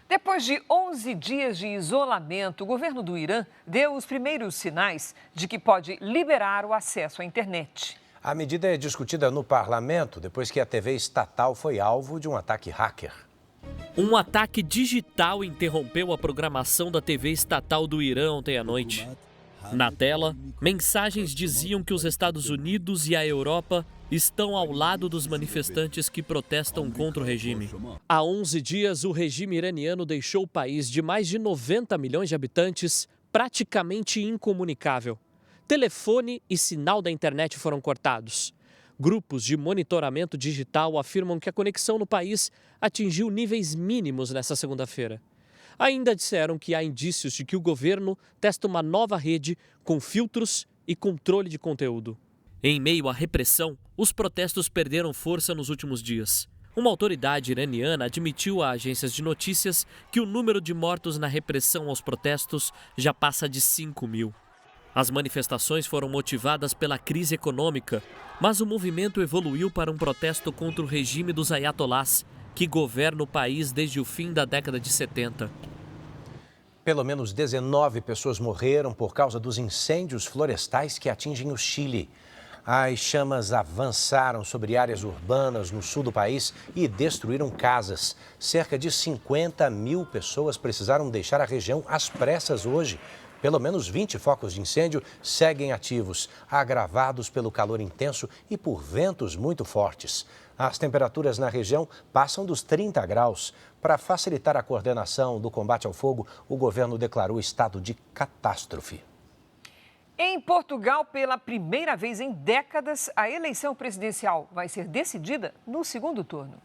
Depois de 11 dias de isolamento, o governo do Irã deu os primeiros sinais de que pode liberar o acesso à internet. A medida é discutida no parlamento depois que a TV estatal foi alvo de um ataque hacker. Um ataque digital interrompeu a programação da TV estatal do Irã ontem à noite. Na tela, mensagens diziam que os Estados Unidos e a Europa estão ao lado dos manifestantes que protestam contra o regime. Há 11 dias, o regime iraniano deixou o país de mais de 90 milhões de habitantes praticamente incomunicável. Telefone e sinal da internet foram cortados. Grupos de monitoramento digital afirmam que a conexão no país atingiu níveis mínimos nesta segunda-feira. Ainda disseram que há indícios de que o governo testa uma nova rede com filtros e controle de conteúdo. Em meio à repressão, os protestos perderam força nos últimos dias. Uma autoridade iraniana admitiu a agências de notícias que o número de mortos na repressão aos protestos já passa de 5 mil. As manifestações foram motivadas pela crise econômica, mas o movimento evoluiu para um protesto contra o regime dos ayatollahs, que governa o país desde o fim da década de 70. Pelo menos 19 pessoas morreram por causa dos incêndios florestais que atingem o Chile. As chamas avançaram sobre áreas urbanas no sul do país e destruíram casas. Cerca de 50 mil pessoas precisaram deixar a região às pressas hoje. Pelo menos 20 focos de incêndio seguem ativos, agravados pelo calor intenso e por ventos muito fortes. As temperaturas na região passam dos 30 graus. Para facilitar a coordenação do combate ao fogo, o governo declarou estado de catástrofe. Em Portugal, pela primeira vez em décadas, a eleição presidencial vai ser decidida no segundo turno.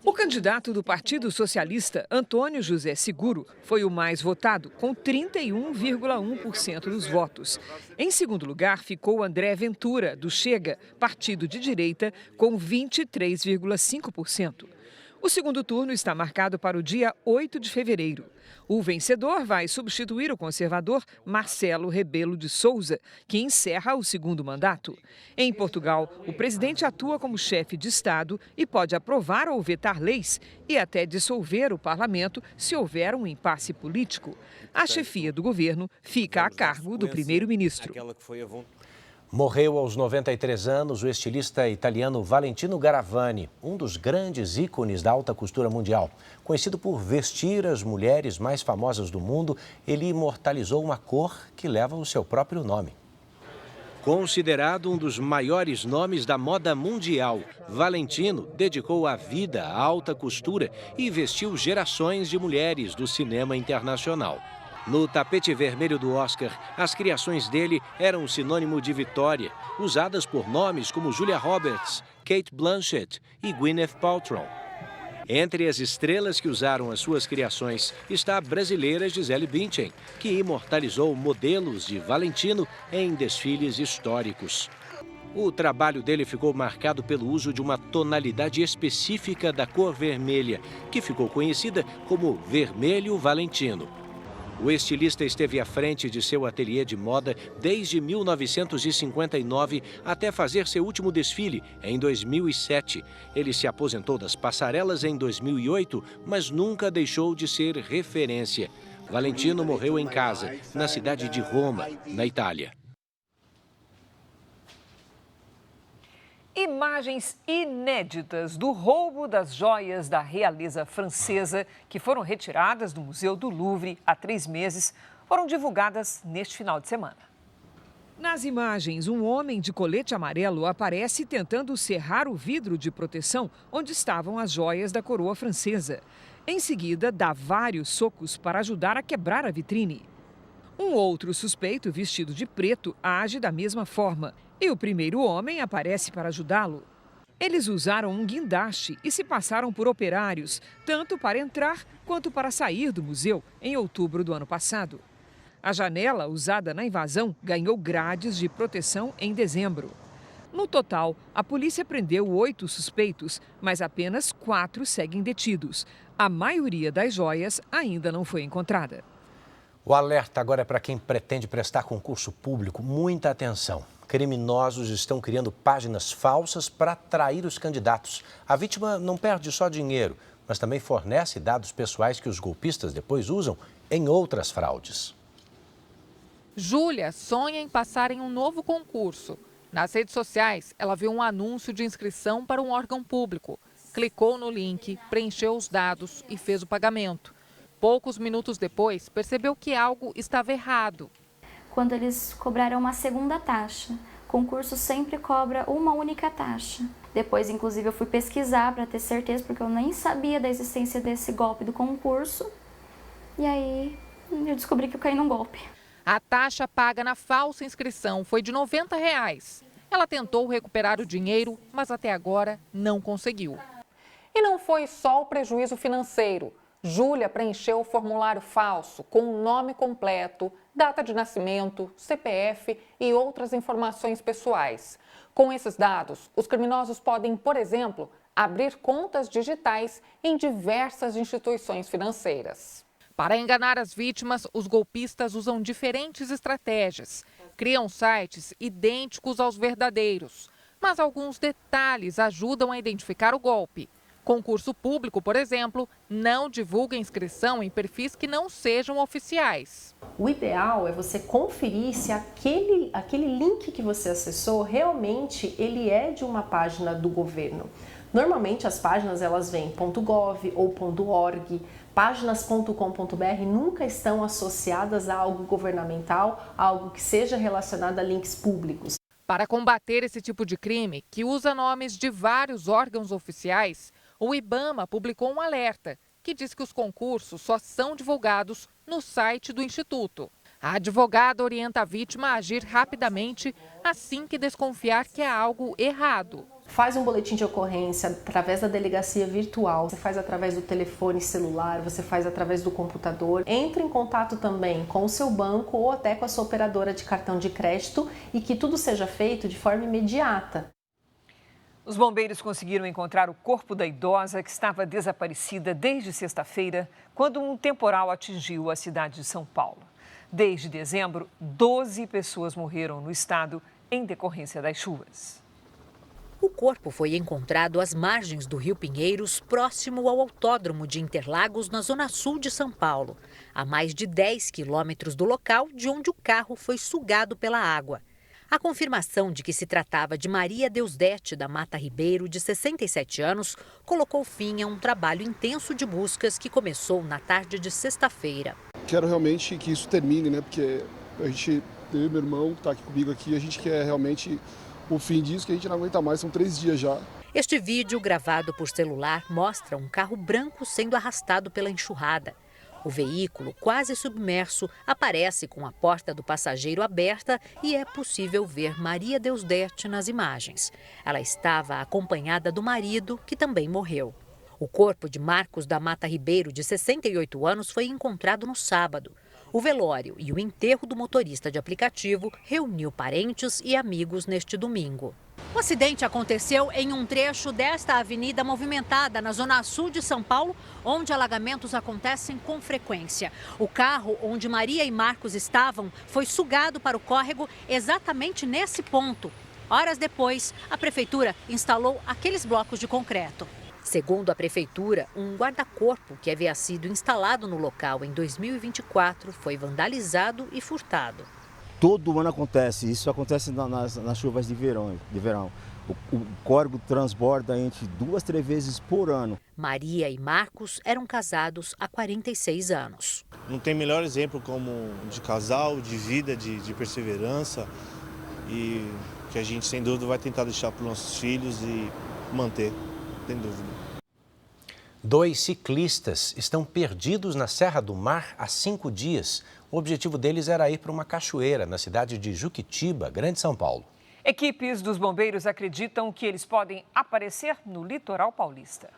O candidato do Partido Socialista, António José Seguro, foi o mais votado, com 31,1% dos votos. Em segundo lugar, ficou André Ventura, do Chega, partido de direita, com 23,5%. O segundo turno está marcado para o dia 8 de fevereiro. O vencedor vai substituir o conservador Marcelo Rebelo de Sousa, que encerra o segundo mandato. Em Portugal, o presidente atua como chefe de Estado e pode aprovar ou vetar leis e até dissolver o parlamento se houver um impasse político. A chefia do governo fica a cargo do primeiro-ministro. Morreu aos 93 anos o estilista italiano Valentino Garavani, um dos grandes ícones da alta costura mundial. Conhecido por vestir as mulheres mais famosas do mundo, ele imortalizou uma cor que leva o seu próprio nome. Considerado um dos maiores nomes da moda mundial, Valentino dedicou a vida à alta costura e vestiu gerações de mulheres do cinema internacional. No tapete vermelho do Oscar, as criações dele eram sinônimo de vitória, usadas por nomes como Julia Roberts, Cate Blanchett e Gwyneth Paltrow. Entre as estrelas que usaram as suas criações está a brasileira Gisele Bündchen, que imortalizou modelos de Valentino em desfiles históricos. O trabalho dele ficou marcado pelo uso de uma tonalidade específica da cor vermelha, que ficou conhecida como vermelho Valentino. O estilista esteve à frente de seu ateliê de moda desde 1959 até fazer seu último desfile em 2007. Ele se aposentou das passarelas em 2008, mas nunca deixou de ser referência. Valentino morreu em casa, na cidade de Roma, na Itália. Imagens inéditas do roubo das joias da realeza francesa, que foram retiradas do Museu do Louvre há 3 meses, foram divulgadas neste final de semana. Nas imagens, um homem de colete amarelo aparece tentando serrar o vidro de proteção onde estavam as joias da coroa francesa. Em seguida, dá vários socos para ajudar a quebrar a vitrine. Um outro suspeito, vestido de preto, age da mesma forma. E o primeiro homem aparece para ajudá-lo. Eles usaram um guindaste e se passaram por operários, tanto para entrar quanto para sair do museu em outubro do ano passado. A janela usada na invasão ganhou grades de proteção em dezembro. No total, a polícia prendeu 8 suspeitos, mas apenas 4 seguem detidos. A maioria das joias ainda não foi encontrada. O alerta agora é para quem pretende prestar concurso público. Muita atenção. Criminosos estão criando páginas falsas para atrair os candidatos. A vítima não perde só dinheiro, mas também fornece dados pessoais que os golpistas depois usam em outras fraudes. Júlia sonha em passar em um novo concurso. Nas redes sociais, ela viu um anúncio de inscrição para um órgão público. Clicou no link, preencheu os dados e fez o pagamento. Poucos minutos depois, percebeu que algo estava errado. Quando eles cobraram uma segunda taxa. O concurso sempre cobra uma única taxa. Depois, inclusive, eu fui pesquisar para ter certeza, porque eu nem sabia da existência desse golpe do concurso. E aí, eu descobri que eu caí num golpe. A taxa paga na falsa inscrição foi de R$ 90. Ela tentou recuperar o dinheiro, mas até agora não conseguiu. E não foi só o prejuízo financeiro. Júlia preencheu o formulário falso com o nome completo, data de nascimento, CPF e outras informações pessoais. Com esses dados, os criminosos podem, por exemplo, abrir contas digitais em diversas instituições financeiras. Para enganar as vítimas, os golpistas usam diferentes estratégias. Criam sites idênticos aos verdadeiros, mas alguns detalhes ajudam a identificar o golpe. Concurso público, por exemplo, não divulga inscrição em perfis que não sejam oficiais. O ideal é você conferir se aquele link que você acessou realmente ele é de uma página do governo. Normalmente as páginas elas vêm .gov ou .org. Páginas.com.br nunca estão associadas a algo governamental, a algo que seja relacionado a links públicos. Para combater esse tipo de crime, que usa nomes de vários órgãos oficiais, o IBAMA publicou um alerta que diz que os concursos só são divulgados no site do Instituto. A advogada orienta a vítima a agir rapidamente assim que desconfiar que há algo errado. Faz um boletim de ocorrência através da delegacia virtual, você faz através do telefone celular, você faz através do computador. Entre em contato também com o seu banco ou até com a sua operadora de cartão de crédito e que tudo seja feito de forma imediata. Os bombeiros conseguiram encontrar o corpo da idosa que estava desaparecida desde sexta-feira, quando um temporal atingiu a cidade de São Paulo. Desde dezembro, 12 pessoas morreram no estado em decorrência das chuvas. O corpo foi encontrado às margens do Rio Pinheiros, próximo ao Autódromo de Interlagos, na zona sul de São Paulo, a mais de 10 quilômetros do local de onde o carro foi sugado pela água. A confirmação de que se tratava de Maria Deusdete da Mata Ribeiro, de 67 anos, colocou fim a um trabalho intenso de buscas que começou na tarde de sexta-feira. Quero realmente que isso termine, né? Porque eu e meu irmão, que está aqui comigo aqui, a gente quer realmente o fim disso, que a gente não aguenta mais, são 3 dias já. Este vídeo, gravado por celular, mostra um carro branco sendo arrastado pela enxurrada. O veículo, quase submerso, aparece com a porta do passageiro aberta e é possível ver Maria Deusdete nas imagens. Ela estava acompanhada do marido, que também morreu. O corpo de Marcos da Mata Ribeiro, de 68 anos, foi encontrado no sábado. O velório e o enterro do motorista de aplicativo reuniu parentes e amigos neste domingo. O acidente aconteceu em um trecho desta avenida movimentada na zona sul de São Paulo, onde alagamentos acontecem com frequência. O carro onde Maria e Marcos estavam foi sugado para o córrego exatamente nesse ponto. Horas depois, a prefeitura instalou aqueles blocos de concreto. Segundo a prefeitura, um guarda-corpo que havia sido instalado no local em 2024 foi vandalizado e furtado. Todo ano acontece, isso acontece nas chuvas de verão. O córrego transborda entre 2 a 3 vezes por ano. Maria e Marcos eram casados há 46 anos. Não tem melhor exemplo como de casal, de vida, de perseverança, e que a gente sem dúvida vai tentar deixar para os nossos filhos e manter, sem dúvida. 2 ciclistas estão perdidos na Serra do Mar há 5 dias. O objetivo deles era ir para uma cachoeira na cidade de Juquitiba, Grande São Paulo. Equipes dos bombeiros acreditam que eles podem aparecer no litoral paulista.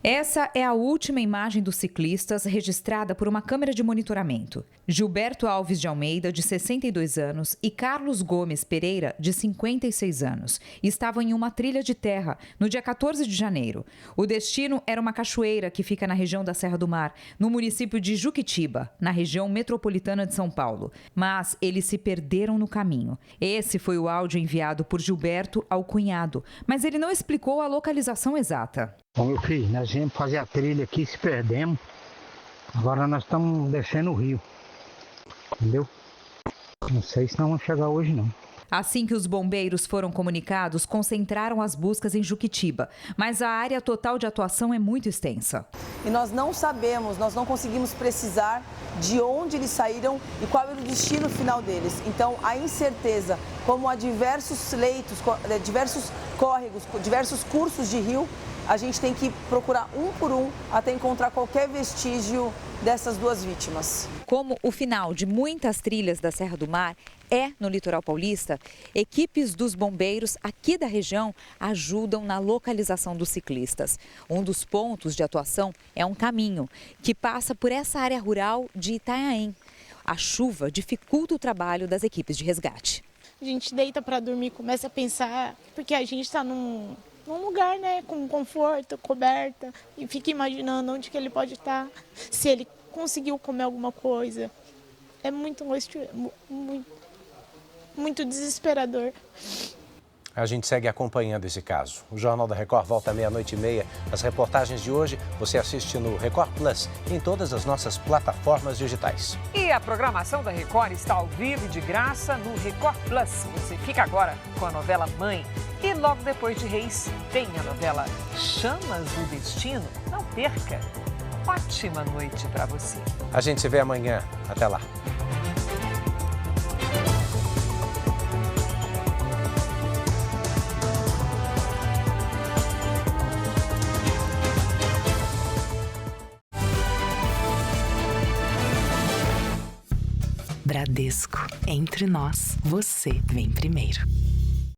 Essa é a última imagem dos ciclistas registrada por uma câmera de monitoramento. Gilberto Alves de Almeida, de 62 anos, e Carlos Gomes Pereira, de 56 anos, estavam em uma trilha de terra no dia 14 de janeiro. O destino era uma cachoeira que fica na região da Serra do Mar, no município de Juquitiba, na região metropolitana de São Paulo. Mas eles se perderam no caminho. Esse foi o áudio enviado por Gilberto ao cunhado, mas ele não explicou a localização exata. Bom, meu filho, nós viemos fazer a trilha aqui, se perdemos. Agora nós estamos descendo o rio. Entendeu? Não sei se nós vamos chegar hoje, não. Assim que os bombeiros foram comunicados, concentraram as buscas em Juquitiba. Mas a área total de atuação é muito extensa. E nós não sabemos, nós não conseguimos precisar de onde eles saíram e qual era o destino final deles. Então, a incerteza, como há diversos leitos, diversos córregos, diversos cursos de rio, a gente tem que procurar um por um até encontrar qualquer vestígio dessas 2 vítimas. Como o final de muitas trilhas da Serra do Mar é no litoral paulista, equipes dos bombeiros aqui da região ajudam na localização dos ciclistas. Um dos pontos de atuação é um caminho que passa por essa área rural de Itanhaém. A chuva dificulta o trabalho das equipes de resgate. A gente deita para dormir, começa a pensar, porque a gente está num lugar, né, com conforto, coberta, e fica imaginando onde que ele pode estar, se ele conseguiu comer alguma coisa. É muito desesperador. A gente segue acompanhando esse caso. O Jornal da Record volta à 00:30. As reportagens de hoje você assiste no Record Plus e em todas as nossas plataformas digitais. E a programação da Record está ao vivo e de graça no Record Plus. Você fica agora com a novela Mãe. E logo depois de Reis, tem a novela Chamas do Destino. Não perca. Ótima noite para você. A gente se vê amanhã. Até lá. Bradesco. Entre nós, você vem primeiro.